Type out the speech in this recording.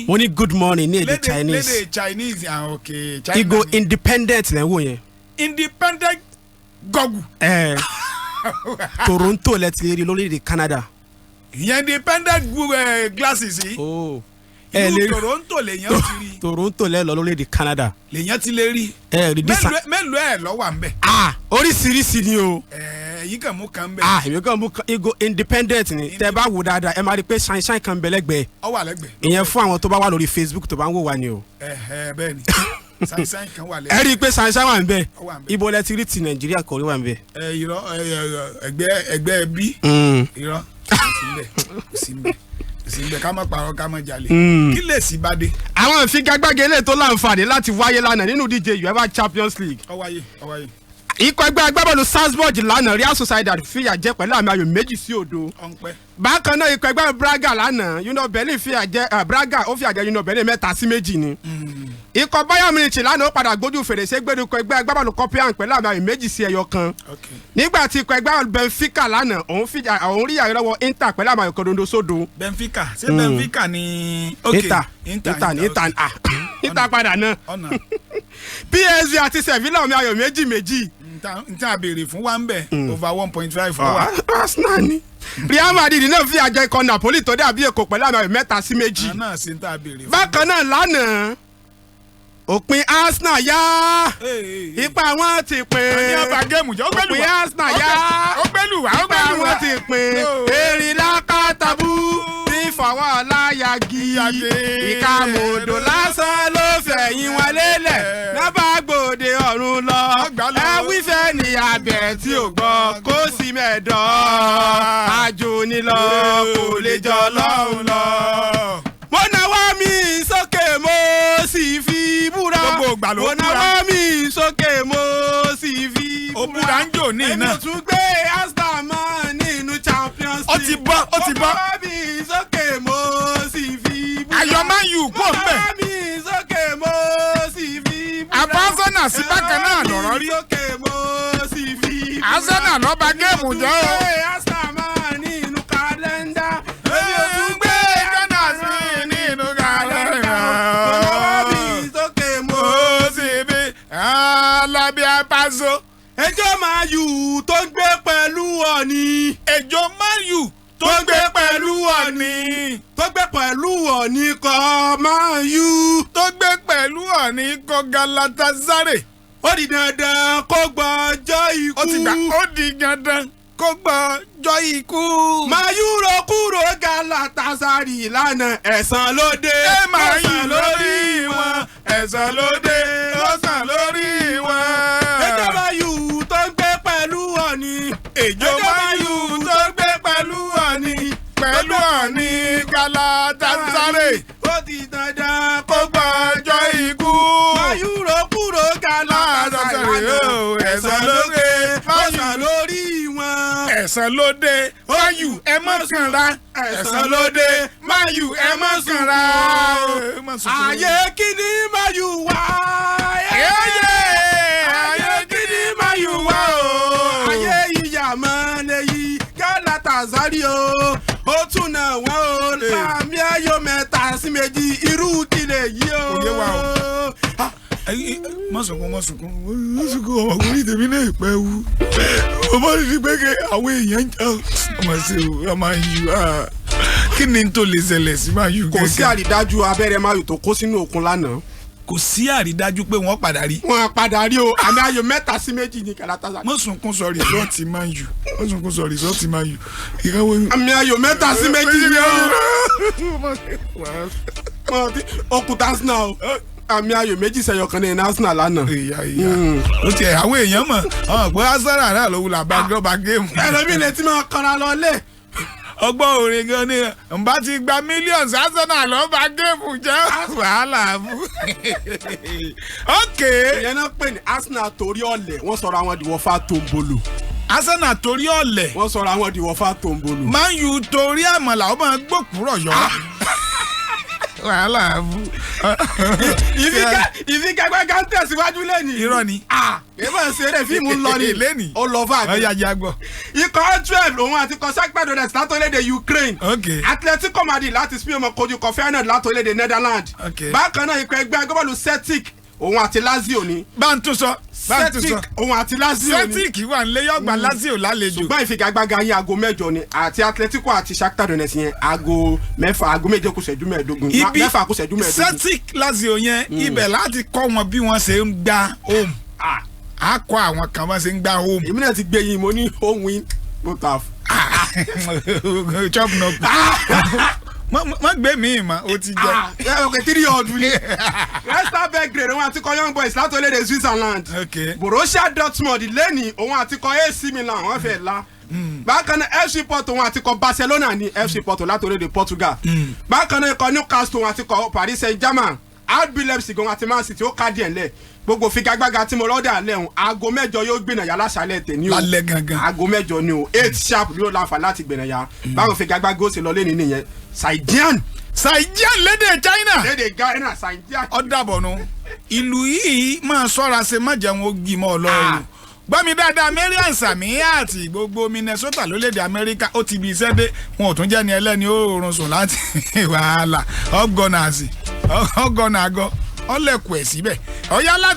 mo ní good morning ní èdè Chinese. lédè Chinese okay. Igo independent lẹ́ wò yẹn. Independent gọ́gù. Toronto lẹ ti rí lórílẹ̀-èdè Canada. Ìyẹn independent glasses yìí. Ìlú Toronto lèyàn ti rí. Toronto lẹ lọ lórílẹ̀-èdè Canada. Lèyàn ti lè rí. Mélòó ẹ̀ lọ wà ń bẹ̀. Oríṣiríṣi ni o. Èyí kan mú kan bẹ̀. Èmi kan mú Igo independent ni. Tẹ́ bá wò dáadáa ẹ máa rí pé ṣáìṣáì kan bẹ lẹ́gbẹ̀ẹ́. Ó wà lẹ́gbẹ̀ẹ́. Ìyẹn fún àwọn tó bá wà lórí Facebook tó bá ń wò wá ni o. Bẹ́ẹ̀ ni. Ṣáìṣáì kan wà lẹ́gbẹ̀ẹ́. Ẹ rí i pé ṣáìṣáì wà ń bẹ̀. Ibo lẹ ti rí ti Nàìjíríà kò rí wà ń bẹ̀. Irọ́ ẹgbẹ́ bí. Irọ́ síbẹ̀ ká má parọ́ ká má jalè. Kí lè sí bá dé. Àwọn ìfigagbága ilé tó láǹfààní láti wáyé lánàá nínú díje UEFA Champions League. Ó wáyé. Ikọ̀ ẹgbẹ́ agbábọ́ọ̀lù Salzburg lánàá Real Sociedad fìyà jẹ pẹ̀lú àmì ayò 2-0. Bákan náà ikọ̀ ẹgbẹ́ Braga lánàá Union Berlin fìyà jẹ Braga ó fìyà jẹ Union Berlin 3-2 ni. Ikọ̀ Bayern Munich lánàá ó padà gbójú fèrèsé gbẹ́rù ikọ̀ ẹgbẹ́ agbábọ́ọ̀lù Copenhagen pẹ̀lú àmì ayò 2-1. Nígbà tí ikọ̀ ẹgbẹ́ Benfica lánàá òun rí àyè lọ́wọ́ Inter pẹ̀lú àmì ayò 1-0. Benfica ṣé Benfica ni. Inter padà náà. PSG àti Sevilla àmì ayò 2-2. n ta béèrè fún wa ń bẹ̀ over 1.5 fún wa. Arsenal ni. Real Madrid náà fi àjẹ ikọ̀ Napoli tó dàbí èkó pẹ̀lú àmì 3-2. náà sì ń ta béèrè fún. Bákan náà lánàá òpin Arsenal yá ipa wọn ti pín. Òpin Arsenal yá ipa wọn ti pín. Èrìlá kátàbù ní fọwọ́ láyàgì. Ìkàmọ̀dò lásán ló fẹ̀yìn wọn lélẹ̀ nábà gbòde ọ̀run lọ. Ẹ wífẹ́ ní abẹ tí ò gbọ́ kó sì mẹ́dọ̀. Àjò ni lọ kò lè jọ lọ́hùn lọ. Mo náwó mi sókè mo sì fi búra. Mo náwó mi sókè mo sì fi búra. Ó búra ń jò ní iná. Èmi tún gbé Arsenal mọ́ nínú Champions League. Ó ti bọ́. Mo náwó mi sókè mo sì fi búra. Ayọ̀ máa ń yù kó ń bẹ̀. Mo náwó mi sókè mo sì fi búra. Arsenal sí bákan náà lọ̀rọ̀ rí. Arsenal ló bà géèmù jẹ́ o. Arsenal máa nínú kàlẹ́ndà. Èmi ò tún gbé Gunners mi nínú kàlẹ́ndà. Olówó mi sókè mo sì fi alábíà pàṣọ. Ẹjọ́ máa yù tó ń gbé pẹ̀lú Ọ̀ọ̀ni. Ẹjọ́ máa yù tó ń gbé pẹ̀lú Ọ̀ọ̀ni. Tó gbé pẹ̀lú Ọ̀ọ̀ni kọ́ máa yù. Tó gbé pẹ̀lú Ọ̀ọ̀ni kọ́ Galatasaray. Ó di dandan kó gbọ́jọ́ ikú. Ó di dandan kó gbọ́jọ́ ikú. Máa yúrò kúrò Galatasaray lánàá ẹ̀san ló dé. Máa yù lórí wọn ẹ̀san ló dé lọ́sàn lórí wọn. Ẹjọ́ máa yù tó ń gbé pẹ̀lú Ọ̀ọ̀ni. Ẹjọ́ máa yù tó ń gbé pẹ̀lú Ọ̀ọ̀ni. Pẹ̀lú Ọ̀ọ̀ni Galatasaray. Ó di dandan kó gbọ́jọ́ ikú. Máa yúrò kúrò Galatasaray ẹ̀san ló dé lọ́sàn lórí wọn. ẹ̀san ló dé máyù ẹ má kanra. ẹ̀san ló dé máyù ẹ má kanra. Ayé kíni máyù wá. Ayé kíni máyù wá o. Ayé ìyá máa lè yí Galatasaray o. Ó tún náà wọ́n o. Láàmì ayò 3-2 irú kílẹ̀ yìí o. Kò yé wa o. Mọ̀sùnkún ọmọkùnrin tèmi náà pẹ́ wú. Ọmọ rí pé àwọn èèyàn ń jà ọmọ sí o ọmọ yìí kí ni tó lè ṣẹlẹ̀ sí máa yù gẹ́gẹ́. Kò sí àrídájú abẹ́rẹ́ máa yù tó kó sínú òkun lánàá. Kò sí àrídájú pé wọ́n padà rí. Wọ́n padà rí o àmì ayò 3-2 ní Galatasaray. Mọ̀sùnkún sọ rìsọ́ọ̀tì máa yù. Mọ̀sùnkún sọ rìsọ́ọ̀tì máa yù. Àmì ayò 3-2 ní o. Òkúta Arsenal àmì ayò 2-1 ní Arsenal lánàá. Ó tiẹ̀ àwọn èèyàn mọ̀ pé Arsenal náà ló wúlò àbájọba géèmù. Ẹlòmíì lè ti máa kanra lọ lé. Ọgbọ́n orin gan ni nbá ti gba mílíọ̀nù Arsenal ló bá géèmù jẹ́ wàhálà bú. Ìyẹn náà pè ní Arsenal torí ọ̀lẹ̀ wọ́n sọ̀rọ̀ àwọn ìdìwọ̀fà tòǹbòlò. Arsenal torí ọ̀lẹ̀ wọ́n sọ̀rọ̀ àwọn ìdìwọ̀fà tòǹbòlò. Man U torí àmàlà ó máa gbókùrọ̀ yọ. wàhálà bú. ìfigagbága ń tẹ̀síwájú lẹ́ni. irọ́ ni. èèmọ̀ ṣeré fíìmù ń lọ ni. lẹ́ni. ó lọ fà mí. ọ̀yà jagbọ́. ikọ̀ 12 òun àti ikọ̀ Shakhtar Donetsk látọ̀lédè Ukraine. ok. Atletico Madrid láti Spain ọmọ kojú ikọ̀ Feyenoord látọ̀lédè Netherlands. ok. bákan náà ikọ̀ ẹgbẹ́ agbábọ́ọ̀lù Celtic òun àti Lazio ni. bá ń tún sọ. Celtic òun àti Lazio ni. Celtic wà nílé yọgbà Lazio lálejò. ṣùgbọ́n ìfigagbága yín aago 8 ni àti Atletico àti Shakhtar Donetsk yẹn aago 6 aago 7 kù ṣẹ́jú 15. ibi 6 kù ṣẹ́jú 15. Celtic Lazio yẹn ibẹ̀ láti kọ́ wọn bí wọ́n ṣe ń gbá home. a kọ́ àwọn kan wọ́n ṣe ń gbá home. èmi náà ti gbé yín mo ní home win no taf. chop no má gbé mi ma o ti jẹ. ok 3 ọdún ni. Resta Belgrade òun àti kọ Young Boys látọ̀lédè Switzerland. ok. Borussia Dortmund lẹ́ni òun àti kọ AC Milan wọ́n fẹ́ la. bákan náà FC Porto òun àti kọ Barcelona ní FC Porto látọ̀lédè Portugal. bákan náà ikọ̀ Newcastle òun àti kọ Paris Saint-Germain. RB Leipzig òun àti Man City ó ká díẹ̀ lẹ̀. gbogbo figagbága tí mo lọ́dà lẹ́hùn aago 8 yóò gbìnà yà láṣálẹ̀ tẹ̀ ní o. lálẹ́ gangan. aago 8 ni o 8 sharp yóò láǹfà láti gbìnà yà. báwo figagbága ó ṣe lọ lẹ́ni nìyẹn. Saijian lédè China. lédè Ghana Saijian. ọ̀dàbọ̀nù ìlú yìí máa sọ́ra ṣe má jẹun ó gbìmọ̀ ọlọ́run. gbọ́mi dáadáa Marian Samia àti gbogbo Minnesota lórílẹ̀‐èdè Amẹ́ríkà ó ti bí iṣẹ́ dé wọn ò tún jẹ́ ni ẹlẹ́ni ó rọrùn sùn láti wàhálà ọgọ́nà àgọ́ ọlẹ́kùn ẹ̀ síbẹ̀ ọ̀yá láti.